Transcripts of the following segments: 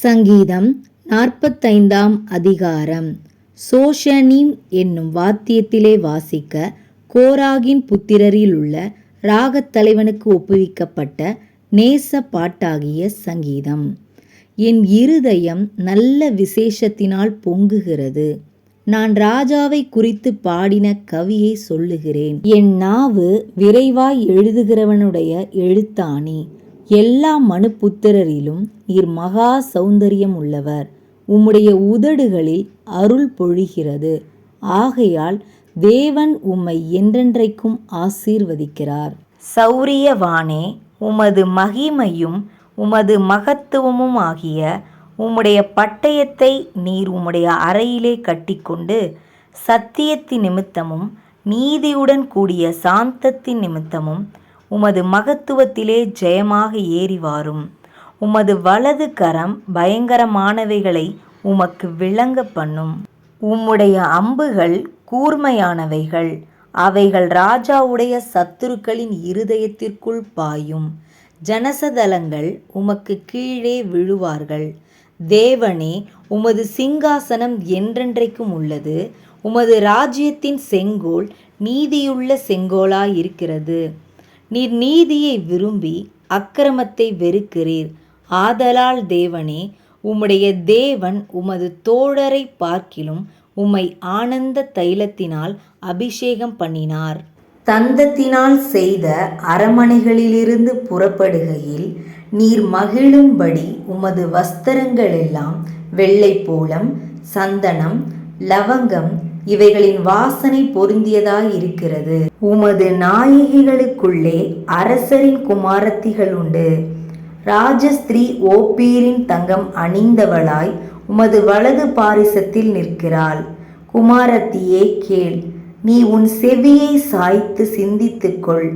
சங்கீதம் 45 அதிகாரம். சோஷனீம் என்னும் வாத்தியத்திலே வாசிக்க கோராகின் புத்திரரில் உள்ள ராகத் தலைவனுக்கு ஒப்புவிக்கப்பட்ட நேச பாட்டாகிய சங்கீதம். என் இருதயம் நல்ல விசேஷத்தினால் பொங்குகிறது. நான் ராஜாவை குறித்து பாடின கவியை சொல்லுகிறேன். என் நாவு விரைவாய் எழுதுகிறவனுடைய எழுத்தாணி. எல்லா மனுப்புத்திரரிலும் நீர் மகா சௌந்தரியம் உள்ளவர். உம்முடைய உதடுகளில் அருள் பொழிகிறது. ஆகையால் தேவன் உம்மை என்றென்றைக்கும் ஆசீர்வதிக்கிறார். சௌரியவானே, உமது மகிமையும் உமது மகத்துவமும் ஆகிய உம்முடைய பட்டயத்தை நீர் உம்முடைய அறையிலே கட்டிக்கொண்டு சத்தியத்தின் நிமித்தமும் நீதியுடன் கூடிய சாந்தத்தின் நிமித்தமும் உமது மகத்துவத்திலே ஜெயமாக ஏறி வாரும். உமது வலது கரம் பயங்கரமானவைகளை உமக்கு விளங்க பண்ணும். உம்முடைய அம்புகள் கூர்மையானவைகள். அவைகள் ராஜாவுடைய சத்துருக்களின் இருதயத்திற்குள் பாயும். ஜனசதலங்கள் உமக்கு கீழே விழுவார்கள். தேவனே, உமது சிங்காசனம் என்றென்றைக்கும் உள்ளது. உமது ராஜ்யத்தின் செங்கோல் நீதியுள்ள செங்கோலாயிருக்கிறது. நீர் நீதியை விரும்பி அக்கிரமத்தை வெறுக்கிறீர். ஆதலால் தேவனே, உம்முடைய தேவன் உமது தோழரை பார்க்கிலும் உம்மை ஆனந்த தைலத்தினால் அபிஷேகம் பண்ணினார். தந்தத்தினால் செய்த அரமனைகளிலிருந்து புறப்படுகையில் நீர் மகிழும்படி உமது வஸ்திரங்களெல்லாம் வெள்ளை போலம், சந்தனம், லவங்கம் இவைகளின் வாசனை பொருந்தியதாயிருக்கிறது. உமது நாயகிகளுக்குள்ளே அரசரின் குமாரத்திகள் உண்டு. ராஜஸ்திரீ ஓப்பீரின் தங்கம் அணிந்தவளாய் உமது வலது பாரிசத்தில் நிற்கிறாள். குமாரத்தியே கேள், நீ உன் செவியை சாய்த்து சிந்தித்துக்கொள்.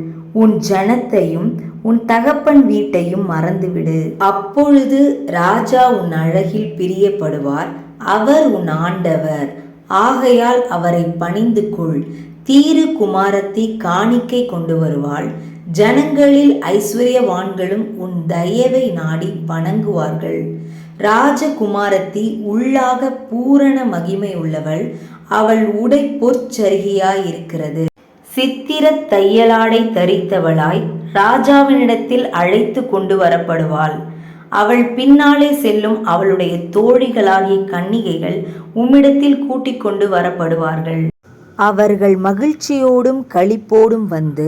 உன் ஜனத்தையும் உன் தகப்பன் வீட்டையும் மறந்துவிடு. அப்பொழுது ராஜா உன் அழகில் பிரியப்படுவார். அவர் உன் ஆண்டவர். ஆகையால் அவரை பணிந்து கொள். தீரு குமாரத்தி காணிக்கை கொண்டு வருவாள். ஜனங்களில் ஐஸ்வர்யவான்களும் உன் தயவை நாடி வணங்குவார்கள். ராஜகுமாரத்தி உள்ளாக பூரண மகிமை உள்ளவள். அவள் உடை பொற்சரிகையாயிருக்கிறது. சித்திர தையலாடை தரித்தவளாய் ராஜாவினிடத்தில் அழைத்து கொண்டு வரப்படுவாள். அவள் பின்னாலே செல்லும் அவளுடைய தோழிகளாகிய கன்னிகைகள் உம்மிடத்தில் கூட்டிக் கொண்டு வரப்படுவார்கள். அவர்கள் மகிழ்ச்சியோடும் களிப்போடும் வந்து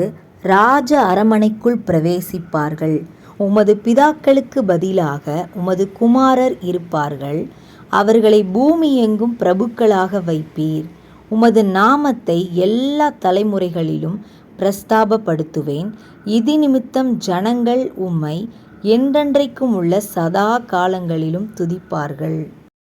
ராஜ அரமனைக்குள் பிரவேசிப்பார்கள். உமது பிதாக்களுக்கு பதிலாக உமது குமாரர் இருப்பார்கள். அவர்களை பூமி எங்கும் பிரபுக்களாக வைப்பீர். உமது நாமத்தை எல்லா தலைமுறைகளிலும் பிரஸ்தாபப்படுத்துவேன். இது நிமித்தம் ஜனங்கள் உம்மை என்றென்றைக்கும் உள்ள சதா காலங்களிலும் துதிப்பார்கள்.